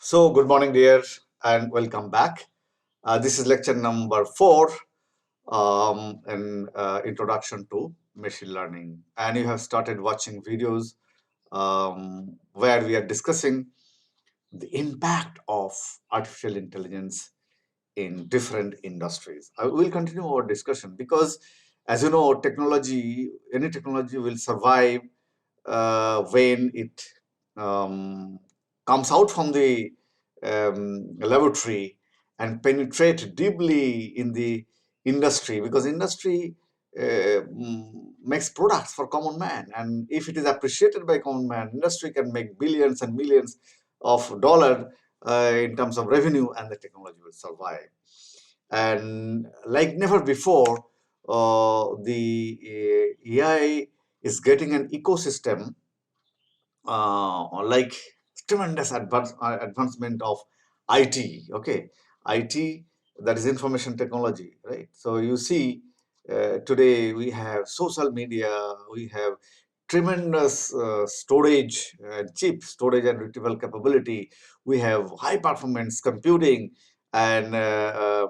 So, good morning, dear, and welcome back. This is lecture number 4 in Introduction to Machine Learning. And you have started watching videos where we are discussing the impact of artificial intelligence in different industries. I will continue our discussion because, as you know, any technology will survive when it um, comes out from the laboratory and penetrate deeply in the industry, because industry makes products for common man, and if it is appreciated by common man, industry can make billions and millions of dollars in terms of revenue, and the technology will survive. And like never before, the AI is getting an ecosystem, like tremendous advancement of IT. Okay, IT, that is information technology, right? So you see, today we have social media, we have tremendous storage, cheap storage and retrieval capability. We have high performance computing, and uh,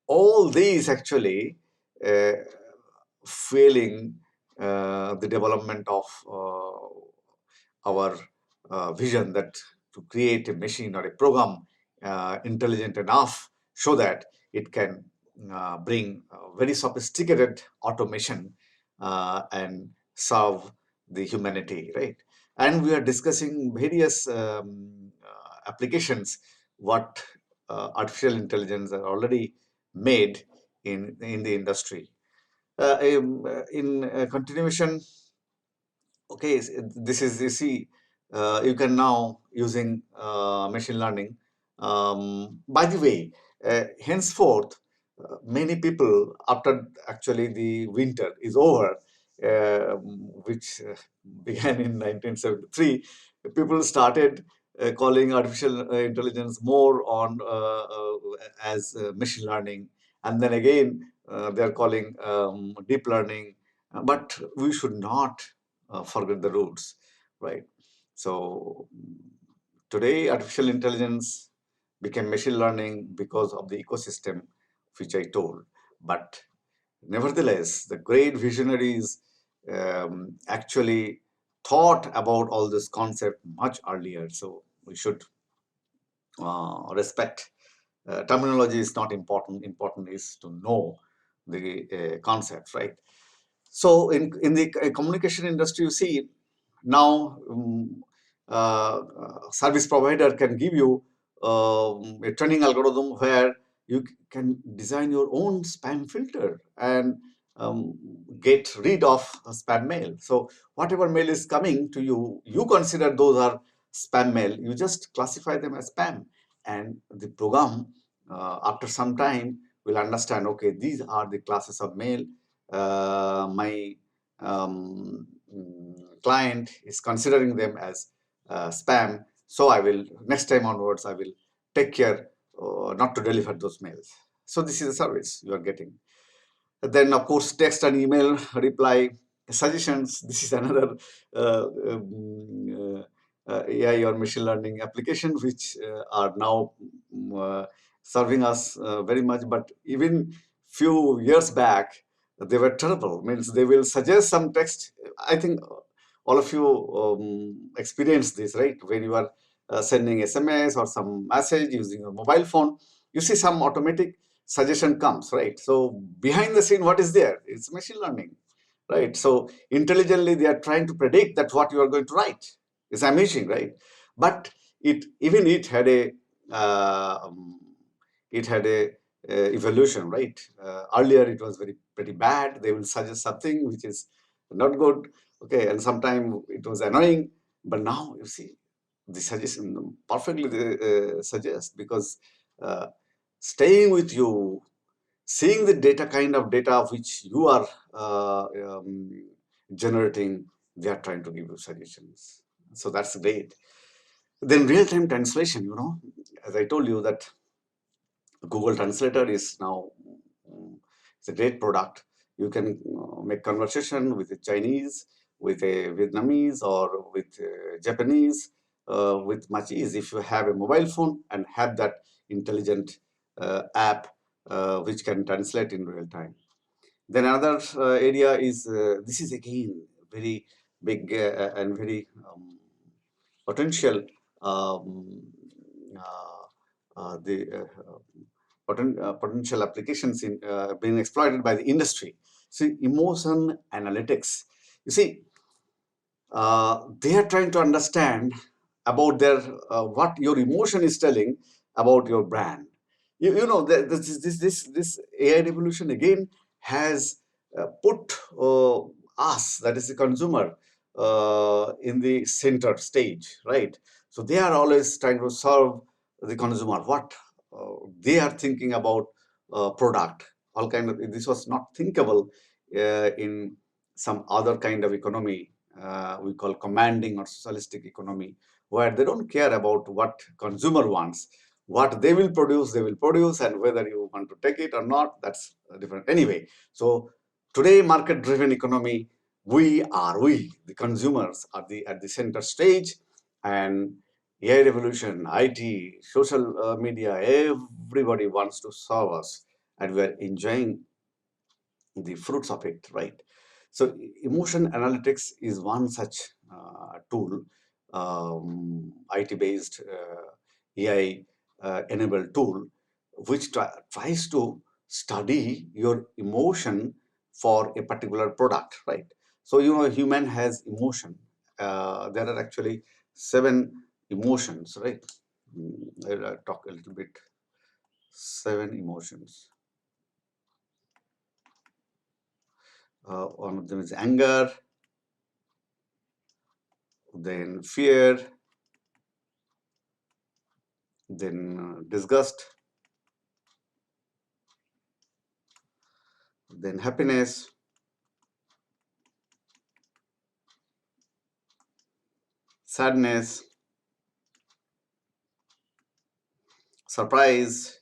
all these actually uh, fueling the development of our vision, that to create a machine or a program intelligent enough so that it can bring very sophisticated automation and serve the humanity, right? And we are discussing various applications what artificial intelligence are already made in the industry. In continuation, okay, this is, you see, you can now using machine learning. By the way, henceforth, many people, after actually the winter is over, which began in 1973, people started calling artificial intelligence more on as machine learning, and then again they are calling deep learning. But we should not forget the roots, right? So today, artificial intelligence became machine learning because of the ecosystem which I told. But nevertheless, the great visionaries actually thought about all this concept much earlier. So we should respect. Terminology is not important. Important is to know the concept, right? So in the communication industry, you see now service provider can give you a training algorithm where you can design your own spam filter and get rid of spam mail. So whatever mail is coming to you, you consider those are spam mail. You just classify them as spam, and the program after some time will understand. Okay, these are the classes of mail my client is considering them as spam, so I will, next time onwards, I will take care not to deliver those mails. So this is a service you are getting. Then, of course, text and email reply suggestions. This is another AI or machine learning application which are now serving us very much. But even few years back, they were terrible. Means they will suggest some text. I think all of you experienced this, right? When you are sending SMS or some message using a mobile phone, you see some automatic suggestion comes, right? So behind the scene, what is there? It's machine learning, right? So intelligently, they are trying to predict that what you are going to write. It's amazing, right? But it had a uh, um, evolution, right? Earlier, it was pretty bad. They will suggest something which is not good, okay, and sometimes it was annoying. But now you see the suggestion perfectly they, suggest, because uh, staying with you, seeing the data, kind of data which you are generating, they are trying to give you suggestions. So that's great. Then real-time translation, as I told you that Google Translator is now it's a great product. You can make conversation with a Chinese, with a Vietnamese, or with Japanese, with much ease if you have a mobile phone and have that intelligent app which can translate in real time. Then another area is this is again very big and very potential um, the potential applications in being exploited by the industry. See, emotion analytics. You see, they are trying to understand about their what your emotion is telling about your brand. You know this AI revolution again has put us, that is the consumer, in the center stage, right? So they are always trying to serve the consumer what they are thinking about product. All kind of this was not thinkable in some other kind of economy we call commanding or socialistic economy, where they don't care about what consumer wants. What they will produce, and whether you want to take it or not, that's different. Anyway, so today, market-driven economy, we the consumers are the at the center stage, and AI revolution, IT, social media, everybody wants to serve us, and we are enjoying the fruits of it, right? So emotion analytics is one such tool, IT-based AI enabled tool, which tries to study your emotion for a particular product, right? So you know, human has emotion. There are actually 7 emotions, right? I'll talk a little bit. 7 emotions. One of them is anger, then fear, then disgust, then happiness, sadness, surprise,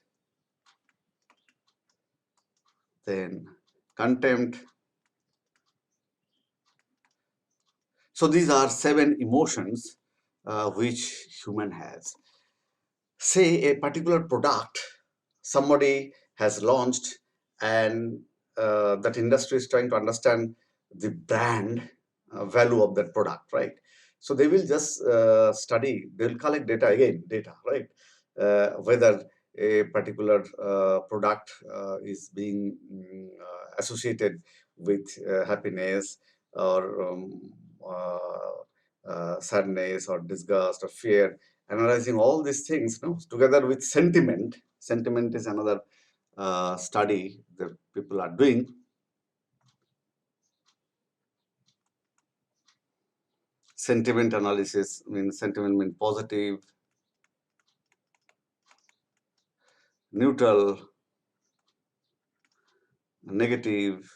then contempt. So these are 7 emotions which human has. Say a particular product somebody has launched, and that industry is trying to understand the brand value of that product, right? So they will just study, they'll collect data, again data, right? Whether a particular product is being associated with happiness or sadness or disgust or fear, analyzing all these things, no, together with sentiment. Sentiment is another study that people are doing. Sentiment analysis means sentiment means positive, neutral, negative.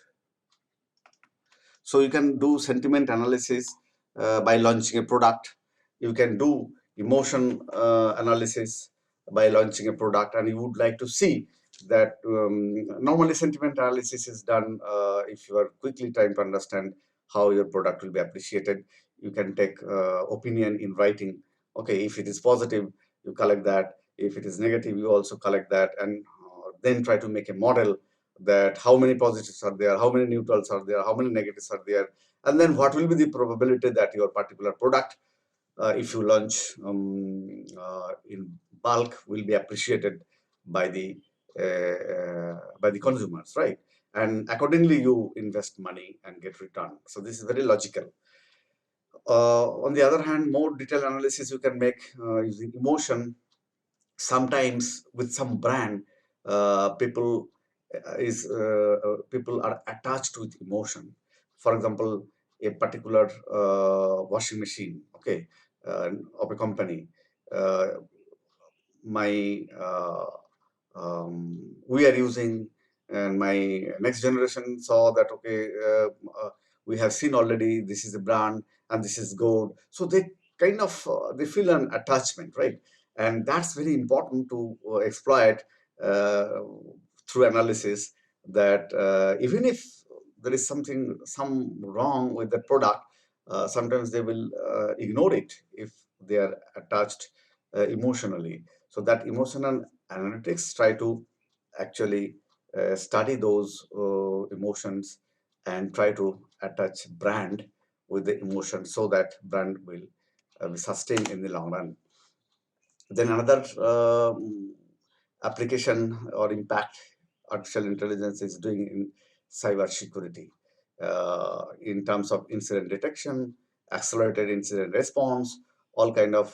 So you can do sentiment analysis by launching a product. You can do emotion analysis by launching a product, and you would like to see that normally sentiment analysis is done if you are quickly trying to understand how your product will be appreciated. You can take opinion in writing. Okay, if it is positive, you collect that. If it is negative, you also collect that, and then try to make a model that how many positives are there, how many neutrals are there, how many negatives are there, and then what will be the probability that your particular product, if you launch in bulk, will be appreciated by the consumers, right? And accordingly, you invest money and get return. So this is very logical. On the other hand, more detailed analysis you can make using emotion. Sometimes with some brand, people are attached with emotion. For example, a particular washing machine, okay, of a company. uh, my we are using, and my next generation saw that, okay, we have seen already, this is a brand and this is good, so they kind of they feel an attachment, right? And that's very important to exploit uh, through analysis, that even if there is some wrong with the product, sometimes they will ignore it if they are attached emotionally. So that emotional analytics try to actually study those emotions and try to attach brand with the emotion so that brand will be sustained in the long run. Then another application or impact artificial intelligence is doing in cyber security in terms of incident detection, accelerated incident response, all kind of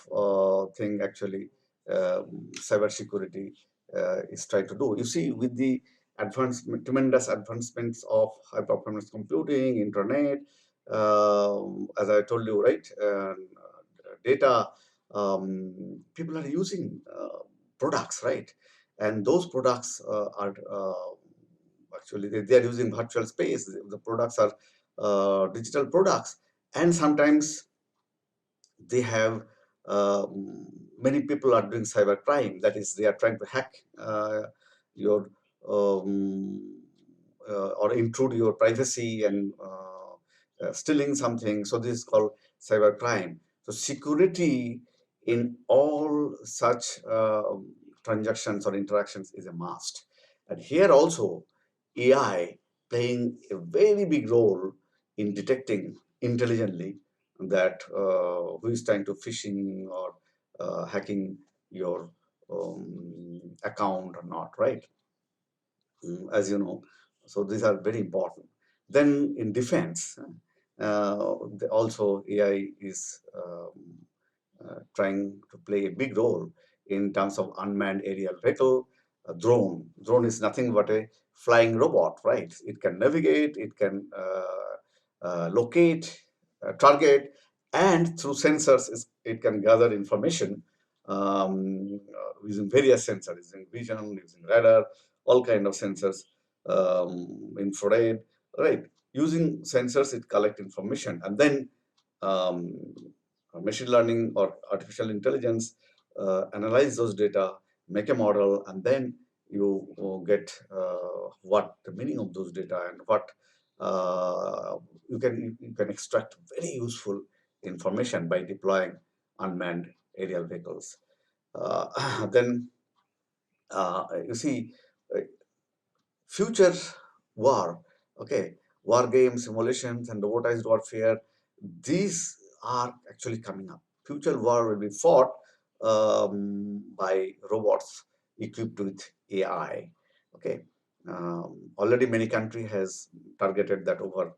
thing actually cyber security is trying to do. You see, with the tremendous advancements of high performance computing, internet, as I told you, right, data, people are using products, right? And those products are actually they are using virtual space. The products are digital products, and sometimes they have many people are doing cyber crime. That is, they are trying to hack your um, or intrude your privacy and stealing something. So this is called cyber crime. So security in all such transactions or interactions is a must. And here also AI playing a very big role in detecting intelligently that who is trying to phishing or hacking your account or not, right? As you know. So these are very important. Then in defense, also AI is trying to play a big role in terms of unmanned aerial vehicle, drone. Drone is nothing but a flying robot, right? It can navigate, it can locate, target, and through sensors, it can gather information using various sensors, using vision, using radar, all kind of sensors, infrared, right? Using sensors, it collect information, and then um, machine learning or artificial intelligence analyze those data, make a model, and then you get what the meaning of those data and what uh, you can extract very useful information by deploying unmanned aerial vehicles. Then you see future war, okay, war games, simulations, and robotized warfare, these are actually coming up. Future war will be fought by robots equipped with AI. Okay, already many country has targeted that over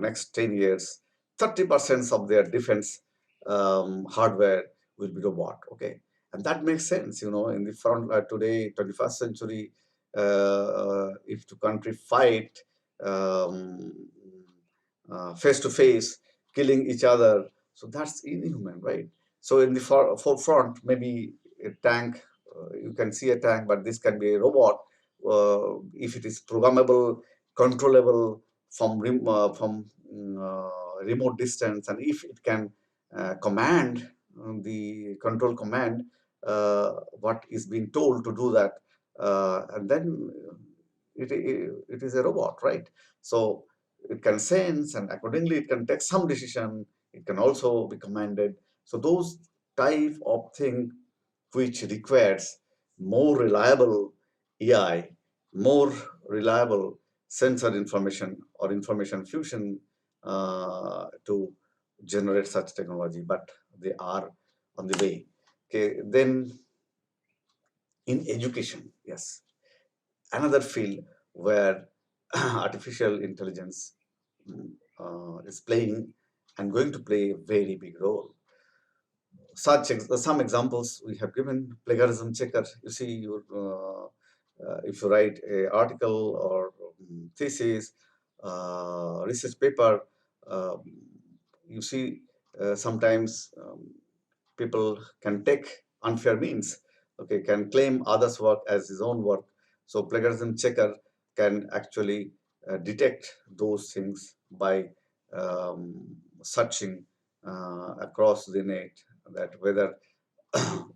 next 10 years, 30% of their defense hardware will be robot. Okay, and that makes sense. You know, in the front today, 21st century, if two country fight um, face to face, killing each other, so that's inhuman, right? So in the forefront, maybe a tank, you can see a tank, but this can be a robot if it is programmable, controllable from remote distance, and if it can command the control command what is being told to do that, and then it is a robot, right? So it can sense, and accordingly it can take some decision. It can also be commanded. So those type of thing which requires more reliable AI, more reliable sensor information or information fusion to generate such technology, but they are on the way. Okay, then in education, yes, another field where artificial intelligence is playing and going to play a very big role. Some examples we have given: plagiarism checker. You see, if you write a article or thesis, research paper, um, you see sometimes people can take unfair means. Okay, can claim others' work as his own work. So plagiarism checker can actually detect those things by searching across the net that whether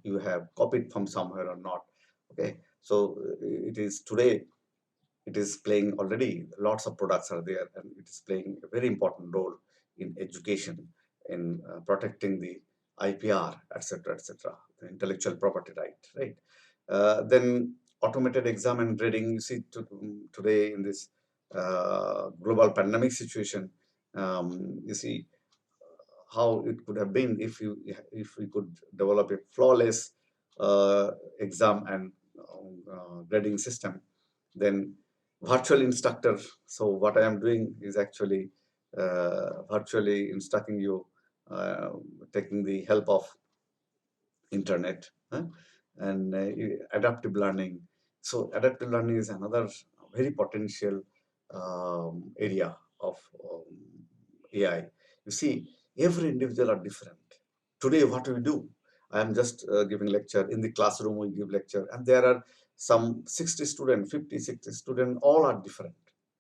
you have copied from somewhere or not. Okay, so it is today, it is playing already, lots of products are there, and it is playing a very important role in education, in protecting the IPR, etc., etc., the intellectual property right, right? Then automated exam and grading. You see, today in this global pandemic situation, you see how it could have been if we could develop a flawless exam and grading system. Then virtual instructor. So what I am doing is actually virtually instructing you, uh, taking the help of internet, and adaptive learning. So adaptive learning is another very potential area of AI. You see, every individual are different. Today, what we do, I am just giving lecture in the classroom. We give lecture, and there are some 60 students, 50, 60 students, all are different,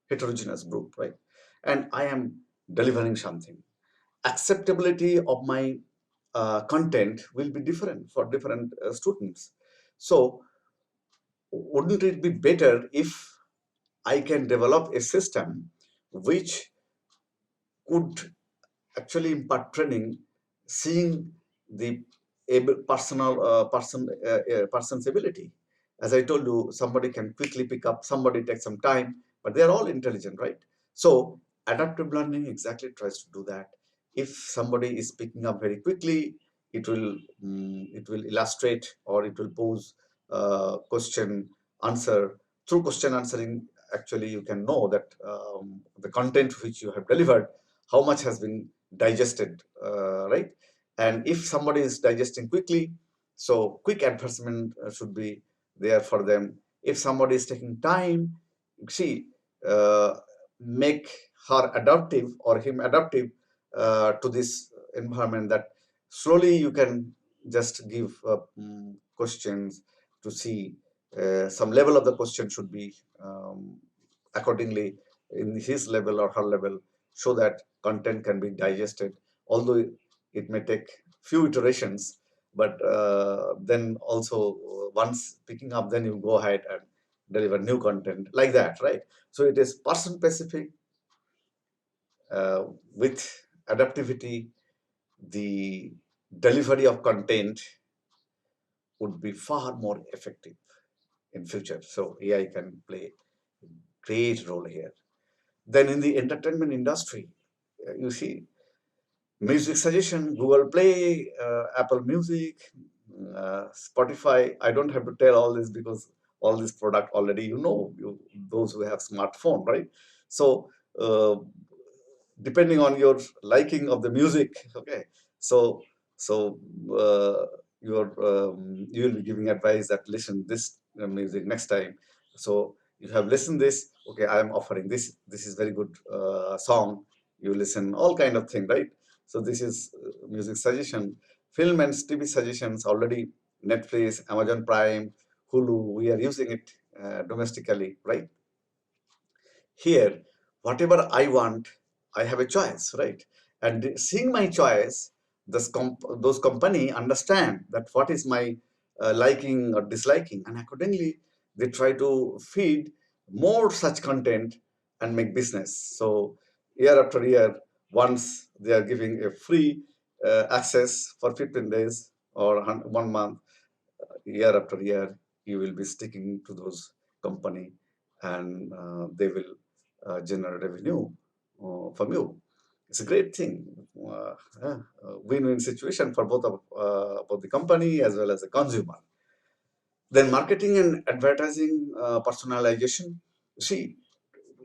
heterogeneous group, right? And I am delivering something. Acceptability of my content will be different for different students. So, wouldn't it be better if I can develop a system which could actually impart training, seeing the person's ability? As I told you, somebody can quickly pick up, somebody takes some time, but they're all intelligent, right? So adaptive learning exactly tries to do that. If somebody is picking up very quickly, it will illustrate, or it will pose question answer. Through question answering, actually you can know that the content which you have delivered, how much has been digested, right? And if somebody is digesting quickly, so quick advertisement should be there for them. If somebody is taking time, see, uh, make her adaptive or him adaptive to this environment, that slowly you can just give questions to see some level of the question should be accordingly in his level or her level, so that content can be digested, although it may take few iterations, but then also once picking up, then you go ahead and deliver new content like that, right? So it is person specific, uh, with adaptivity. The delivery of content would be far more effective in future. So AI can play a great role here. Then in the entertainment industry, you see, music suggestion, Google Play, Apple Music, Spotify. I don't have to tell all this because all this product already those who have smartphone, right? So uh, depending on your liking of the music, okay. So uh, you will be giving advice that listen this music next time. So you have listened this, okay, I am offering this. This is very good song. You listen all kind of thing, right? So this is music suggestion. Film and TV suggestions already. Netflix, Amazon Prime, Hulu. We are using it domestically, right? Here, whatever I want, I have a choice, right? And seeing my choice, those company understand that what is my liking or disliking, and accordingly they try to feed more such content and make business. So year after year, once they are giving a free access for 15 days or 1 month, year after year, you will be sticking to those company, and they will generate revenue from you. It's a great thing. Win-win situation for both the company as well as the consumer. Then marketing and advertising personalization. See,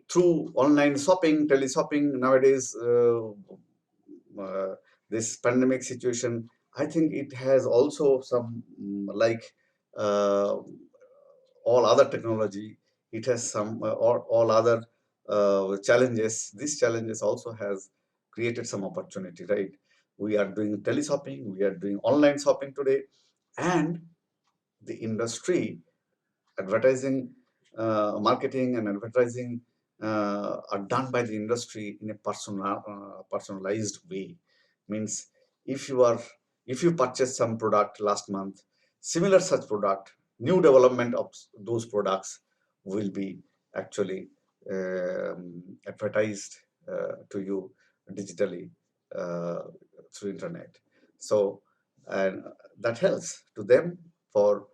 through online shopping, tele-shopping nowadays, uh, this pandemic situation, I think it has also some like uh, all other technology, it has some all other challenges. These challenges also has created some opportunity, right? We are doing tele-shopping, we are doing online shopping today, and the industry advertising, marketing and advertising are done by the industry in a personalized way. Means if you are if you purchase some product last month, similar such product, new development of those products will be actually advertised to you digitally uh, through internet. So and that helps to them for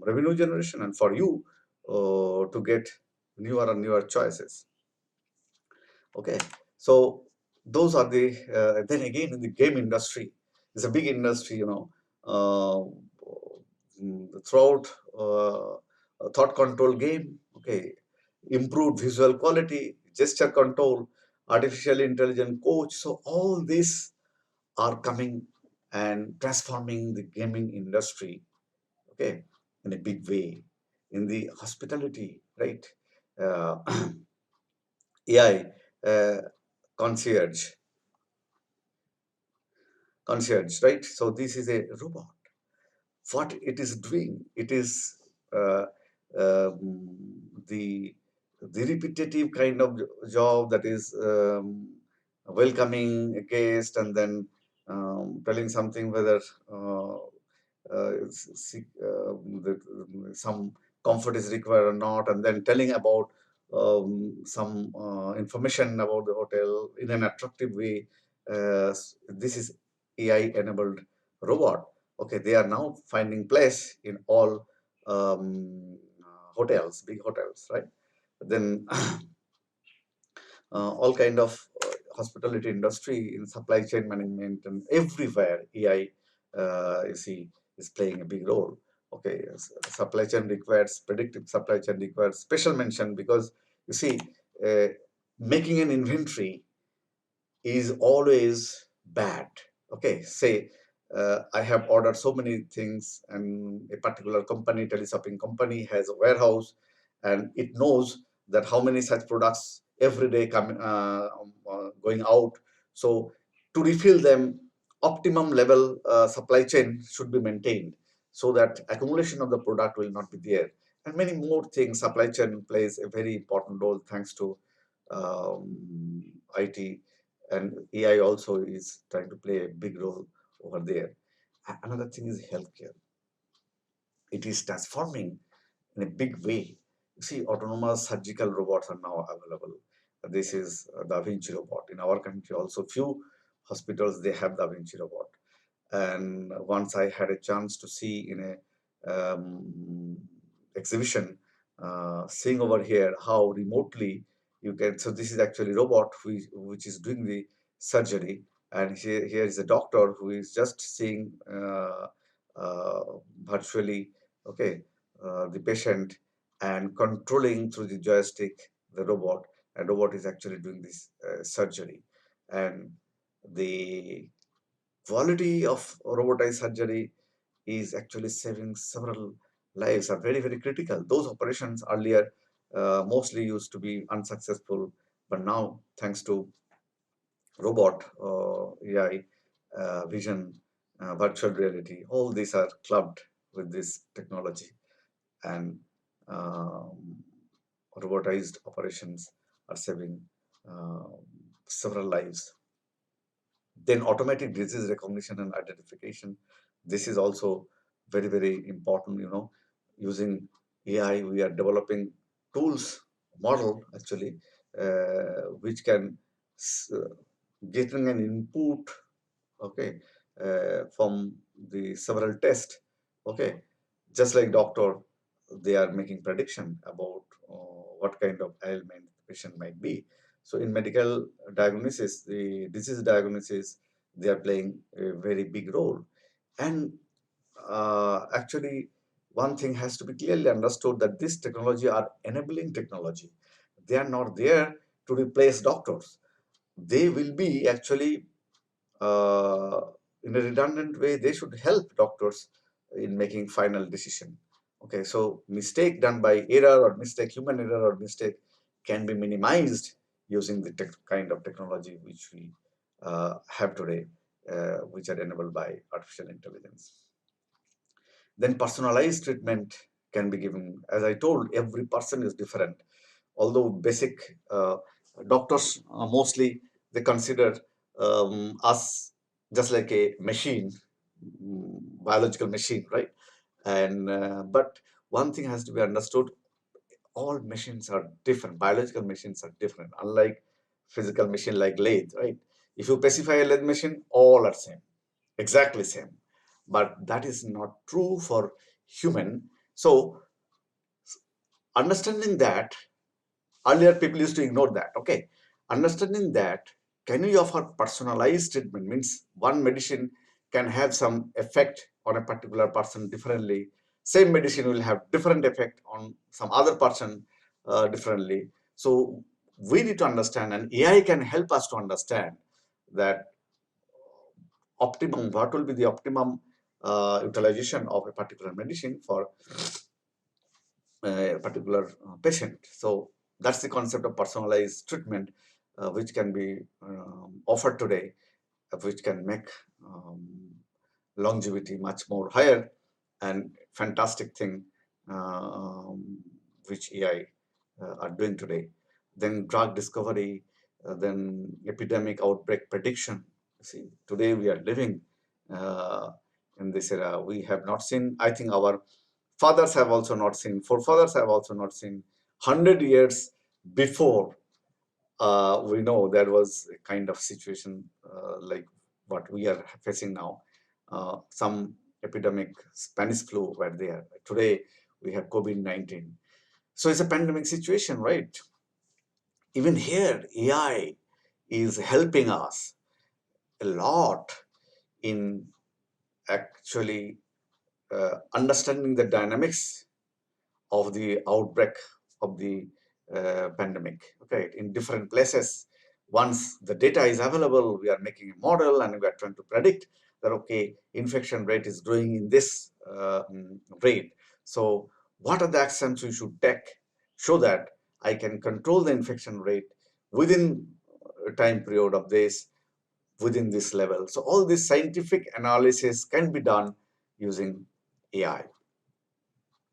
revenue generation and for you to get newer and newer choices. Okay, so those are the then again in the game industry, it's a big industry, uh, throughout thought control game. Okay, improved visual quality, gesture control, artificial intelligence coach. So all these are coming and transforming the gaming industry. Okay, in a big way. In the hospitality, right? Uh, AI concierge, right? So this is a robot. What it is doing, it is uh, the repetitive kind of job, that is welcoming a guest and then telling something whether uh, some comfort is required or not, and then telling about some information about the hotel in an attractive way. This is AI enabled robot. Okay, they are now finding place in all hotels, big hotels, right? Then all kind of hospitality industry, in supply chain management and everywhere, AI, you see, is playing a big role. Okay, supply chain requires predictive supply chain requires special mention, because you see, uh, making an inventory is always bad. Okay, say I have ordered so many things, and a particular company, teleshopping company, has a warehouse, and it knows that how many such products every day going out. So to refill them, optimum level supply chain should be maintained, so that accumulation of the product will not be there, and many more things. Supply chain plays a very important role, thanks to IT, and AI also is trying to play a big role over there. Another thing is healthcare. It is transforming in a big way. You see, autonomous surgical robots are now available. This is Da Vinci robot. In our country, also few hospitals they have Da Vinci robot. And once I had a chance to see in a exhibition, seeing over here how remotely you can. So this is actually robot which is doing the surgery, and here is a doctor who is just seeing uh, virtually, okay, the patient, and controlling through the joystick the robot, and robot is actually doing this surgery. And the quality of robotized surgery is actually saving several lives, are very, very critical. Those operations earlier mostly used to be unsuccessful, but now, thanks to robot, AI, vision, virtual reality, all these are clubbed with this technology, and um, robotized operations are saving uh, several lives. Then automatic disease recognition and identification. This is also very, very important. Using AI, we are developing tools, model actually, which can getting an input, okay, from the several tests. Okay, just like doctor, they are making prediction about what kind of ailment the patient might be. So in medical diagnosis, the disease diagnosis, they are playing a very big role. And actually, one thing has to be clearly understood, that this technology are enabling technology. They are not there to replace doctors. They will be actually uh, in a redundant way, they should help doctors in making final decision. Okay, so mistake done by error, or mistake, human error or mistake, can be minimized using the kind of technology which we have today, which are enabled by artificial intelligence. Then personalized treatment can be given. As I told, every person is different. Although basic doctors mostly they consider us just like a machine, biological machine, right? And but one thing has to be understood: all machines are different. Biological machines are different, unlike physical machine like lathe, right? If you specify a lathe machine, all are same. exactly same. But that is not true for human. So understanding that, earlier people used to ignore that. Okay, understanding that, can we offer personalized treatment? Means one medicine can have some effect on a particular person differently. Same medicine will have different effect on some other person differently. So we need to understand, and AI can help us to understand that optimum, what will be the optimum utilization of a particular medicine for a particular patient. So that's the concept of personalized treatment, which can be offered today, which can make um, longevity much more higher, and fantastic thing which AI are doing today. Then drug discovery, then epidemic outbreak prediction. See, today we are living uh, in this era. We have not seen, I think our fathers have also not seen, forefathers have also not seen, 100 years before we know there was a kind of situation like what we are facing now. Some epidemic, Spanish flu were there. Today we have COVID-19. So it's a pandemic situation, right? Even here, AI is helping us a lot in actually understanding the dynamics of the outbreak of the pandemic. Okay, in different places. Once the data is available, we are making a model and we are trying to predict that, okay, infection rate is growing in this rate. So what are the actions we should take so that I can control the infection rate within a time period of this, within this level. So all this scientific analysis can be done using AI.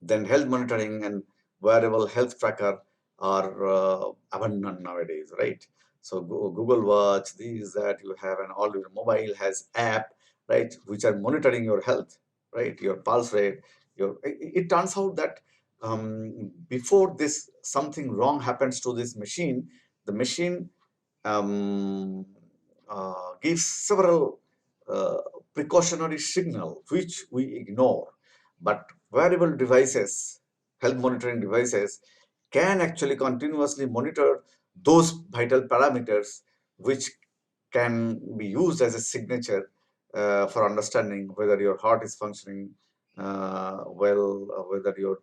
Then health monitoring and wearable health tracker are abundant nowadays, right? So Google Watch, these that you have, and all your mobile has app, right, which are monitoring your health, right, your pulse rate. It turns out that before this something wrong happens to this machine, the machine um, gives several uh, precautionary signal which we ignore. But wearable devices, health monitoring devices, can actually continuously monitor those vital parameters which can be used as a signature for understanding whether your heart is functioning well, whether your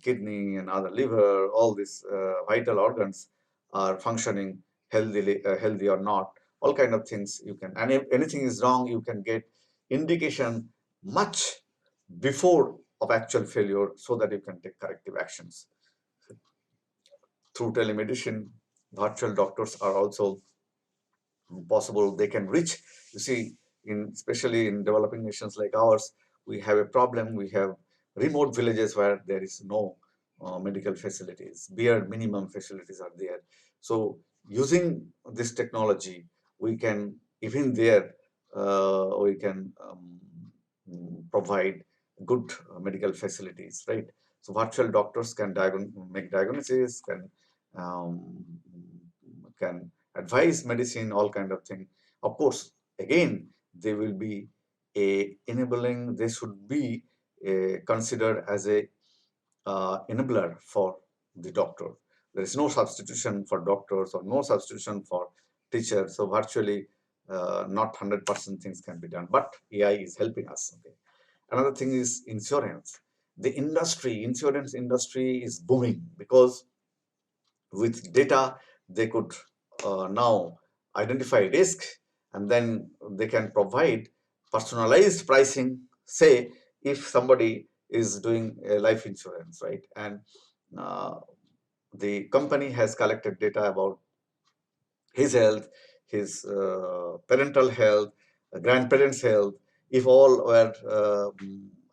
kidney and other liver, all these vital organs are functioning healthy or not. All kind of things you can, and if anything is wrong, you can get indication much before of actual failure, so that you can take corrective actions. Through telemedicine, virtual doctors are also possible. They can reach, you see, in especially in developing nations like ours, we have a problem. We have remote villages where there is no medical facilities, bare minimum facilities are there. So using this technology, we can, even there, we can provide good medical facilities, right? So virtual doctors can make diagnosis, um, can advise medicine, all kind of thing. Of course, again, they will be a enabling. They should be considered as a enabler for the doctor. There is no substitution for doctors or no substitution for teachers. So virtually, not 100% things can be done, but AI is helping us. Okay. Another thing is insurance. The industry, insurance industry is booming because with data they could now identify risk, and then they can provide personalized pricing. Say if somebody is doing a life insurance, right, and uh, the company has collected data about his health, his parental health, grandparents' health. If all were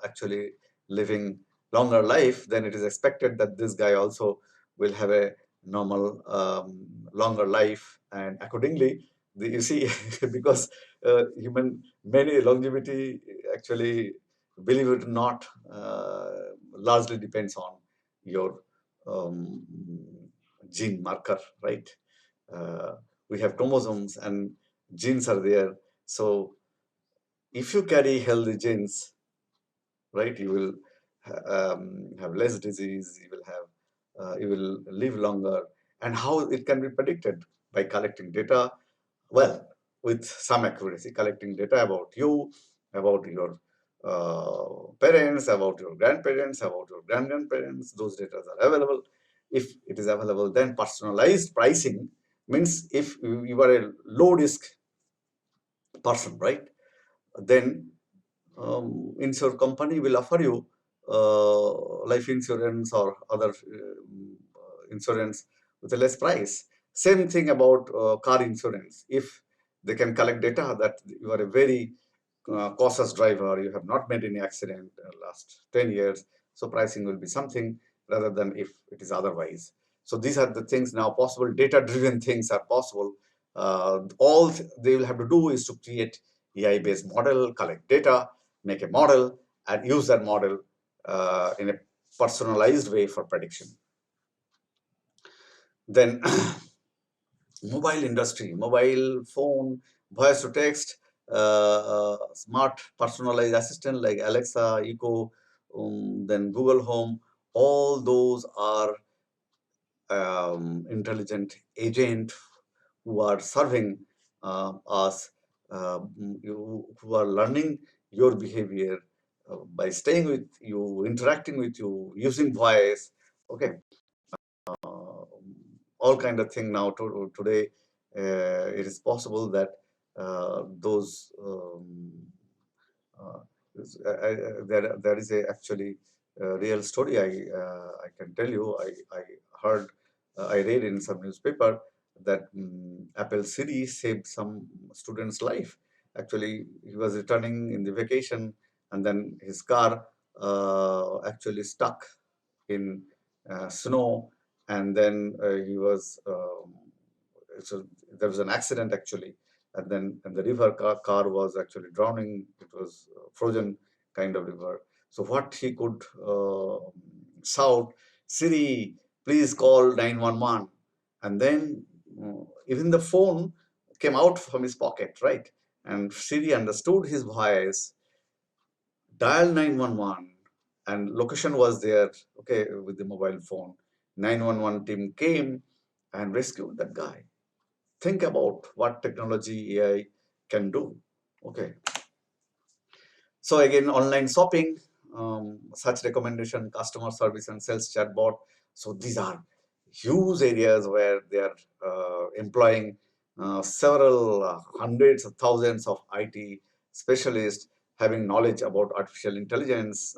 actually living longer life, then it is expected that this guy also will have a normal, longer life. And accordingly, you see, because human many longevity actually, believe it or not, largely depends on your um, gene marker, right? uh, we have chromosomes and genes are there. So if you carry healthy genes, right, you will have less disease, you will live longer. And how it can be predicted? By collecting data, well, with some accuracy, collecting data about you, about your parents, about your grandparents, about your grandparents. Those data are available. If it is available, then personalized pricing means if you are a low risk person, right, then insurance company will offer you life insurance or other insurance with a less price. Same thing about car insurance. If they can collect data that you are a very cautious driver, you have not made any accident last 10 years, so pricing will be something rather than if it is otherwise. So these are the things now possible. Data driven things are possible. All they will have to do is to create AI based model, collect data, make a model, and use that model in a personalized way for prediction. Then mobile industry, mobile phone, voice to text, smart personalized assistant like Alexa, Echo, then Google Home. All those are intelligent agent who are serving us, who are learning your behavior by staying with you, interacting with you, using voice. Okay, all kind of thing now. Today, it is possible that those uh, there is a actually real story I can tell you. I heard I read in some newspaper that Apple Siri saved some student's life. Actually, he was returning in the vacation, and then his car actually stuck in snow, and then he was so there was an accident actually, and then and the car was actually drowning. It was frozen kind of river. So what he could shout, Siri, please call 911, and then even the phone came out from his pocket, right? And Siri understood his voice, dial 911, and location was there, okay, with the mobile phone. 911 team came and rescued that guy. Think about what technology AI can do. Okay. So again, online shopping, search recommendation, customer service, and sales chatbot. So these are huge areas where they are employing several hundreds of thousands of IT specialists having knowledge about artificial intelligence,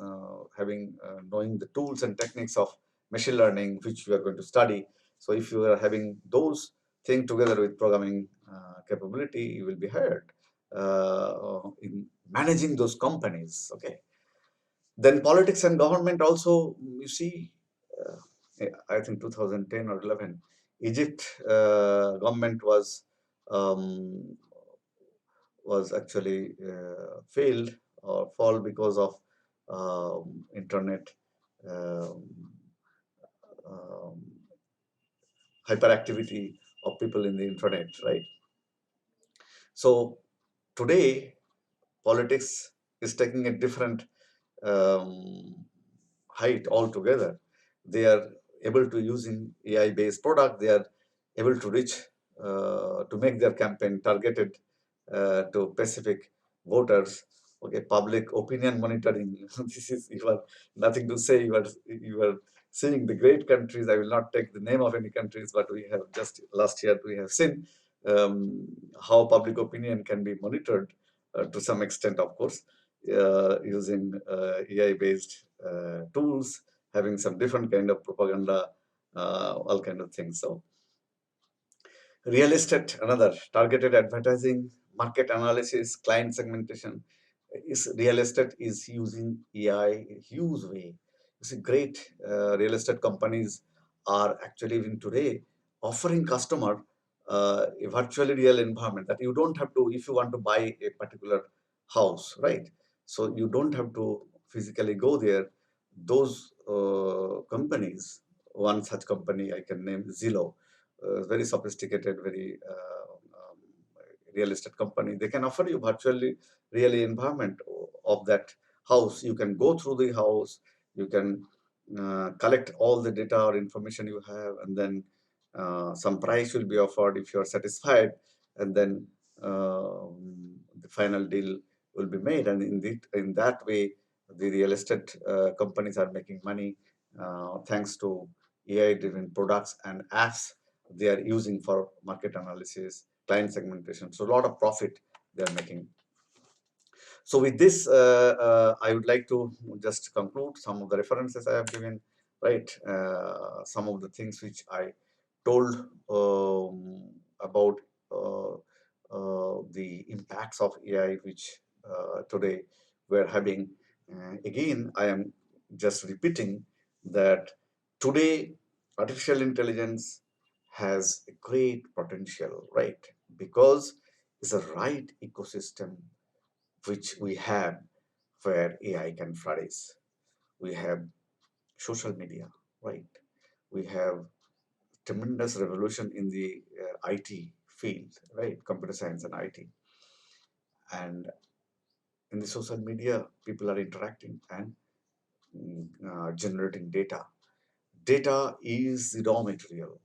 having knowing the tools and techniques of machine learning, which we are going to study. So if you are having those things together with programming capability, you will be hired in managing those companies. Okay. Then politics and government also, you see, I think 2010 or 11, Egypt government was actually failed or fall because of internet um, um, hyperactivity of people in the internet, right? So today politics is taking a different um, height altogether. They are able to using AI-based product. They are able to reach to make their campaign targeted to specific voters. Okay, public opinion monitoring. This is you are nothing to say. You are seeing the great countries. I will not take the name of any countries, but we have just last year we have seen how public opinion can be monitored to some extent, of course, using AI-based tools, having some different kind of propaganda, all kind of things. So real estate, another targeted advertising, market analysis, client segmentation. Is real estate is using AI in a huge way. You see, great real estate companies are actually even today offering customer a virtually real environment that you don't have to, if you want to buy a particular house, right? So you don't have to physically go there. Those companies, one such company I can name Zillow, very sophisticated, very real estate company, they can offer you virtually really environment of that house. You can go through the house, you can collect all the data or information you have, and then some price will be offered if you are satisfied, and then the final deal will be made. And in that way, the real estate companies are making money thanks to AI-driven products and apps they are using for market analysis, client segmentation. So a lot of profit they are making. So with this, I would like to just conclude some of the references I have given, right? Some of the things which I told about the impacts of AI, which today we're having. Again, I am just repeating that today artificial intelligence has a great potential, right? Because it's a right ecosystem which we have where AI can flourish. We have social media, right? We have tremendous revolution in the IT field, right? Computer science and IT. And in the social media, people are interacting and generating data. Data is the raw material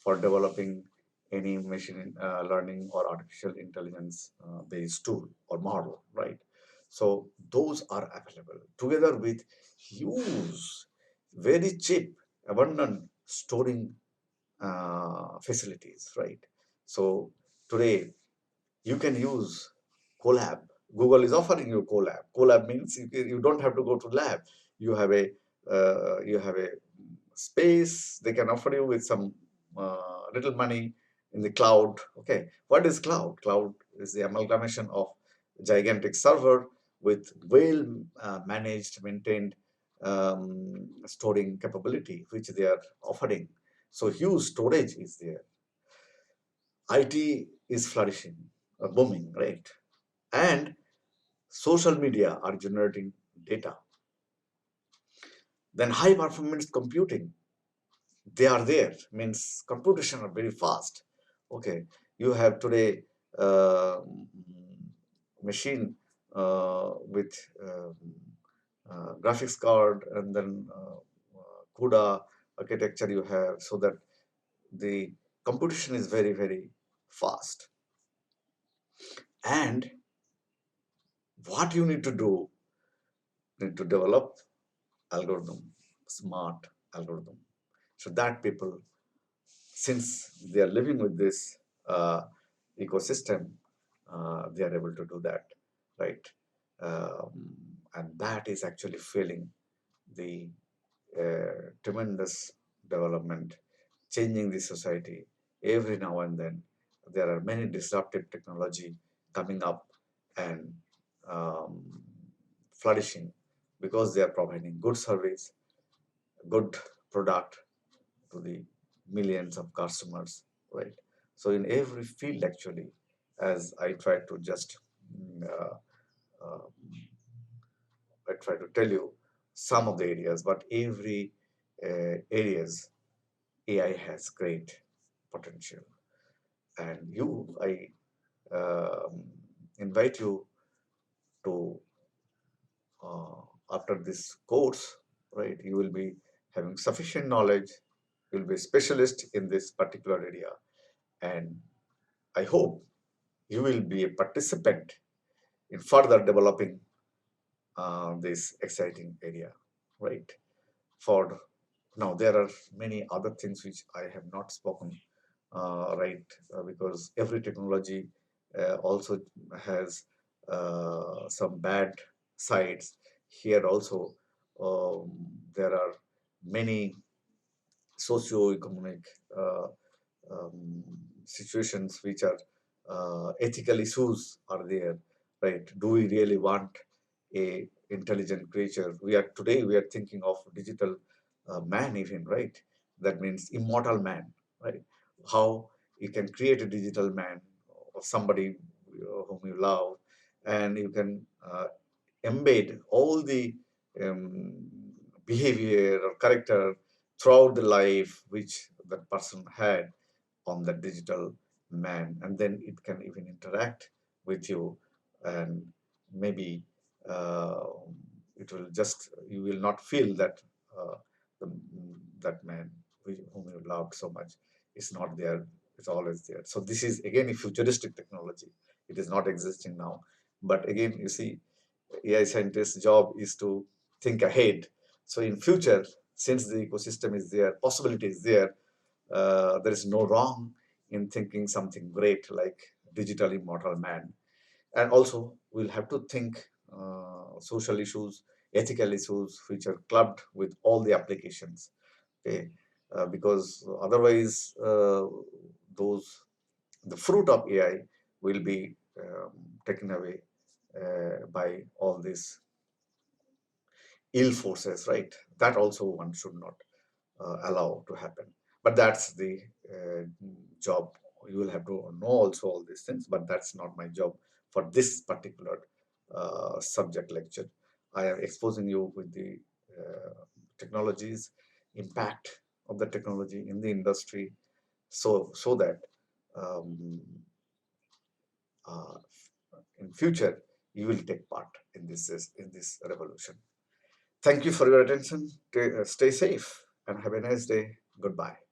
for developing any machine learning or artificial intelligence based tool or model, right? So those are available together with huge, very cheap, abundant storing facilities, right? So today you can use collab. Google is offering you collab. Collab means you don't have to go to lab. You have a space. They can offer you with some little money in the cloud. Okay, what is cloud? Cloud is the amalgamation of gigantic server with well managed, maintained storing capability, which they are offering. So huge storage is there. IT is flourishing, booming, right? And social media are generating data. Then high performance computing, they are there, means computation are very fast. Okay, you have today uh, machine with graphics card, and then CUDA architecture you have, so that the computation is very, very fast. And what you need to do, need to develop algorithm, smart algorithm, so that people, since they are living with this ecosystem, they are able to do that, right? And that is actually fueling the tremendous development, changing the society. Every now and then, there are many disruptive technology coming up and um, flourishing because they are providing good service, good product to the millions of customers, right? So in every field, actually, as I try to just uh, uh, I try to tell you some of the areas, but every areas AI has great potential. And I invite you to after this course, right? You will be having sufficient knowledge. You'll be a specialist in this particular area, and I hope you will be a participant in further developing this exciting area, right? For now, there are many other things which I have not spoken, right? Because every technology also has some bad sides. Here also, there are many socio-economic uh, um, situations which are ethical issues are there, right? Do we really want a intelligent creature? We are thinking of digital man even, right? That means immortal man, right? How you can create a digital man or somebody whom you love, and you can embed all the um, behavior or character throughout the life which that person had on the digital man, and then it can even interact with you, and maybe uh, it will just, you will not feel that the, that man whom you loved so much is not there. It's always there. So this is again a futuristic technology. It is not existing now, but again, you see, AI scientist's job is to think ahead. So in future, since the ecosystem is there, possibility is there, there is no wrong in thinking something great like digital immortal man. And also, we'll have to think social issues, ethical issues, which are clubbed with all the applications. Okay, because otherwise, those the fruit of AI will be taken away by all these ill forces, right? That also one should not allow to happen. But that's the uh, job. You will have to know also all these things, but that's not my job for this particular subject lecture. I am exposing you with the technologies, impact of the technology in the industry, so that um, uh, in future you will take part in this revolution. Thank you for your attention. Stay safe and have a nice day. Goodbye.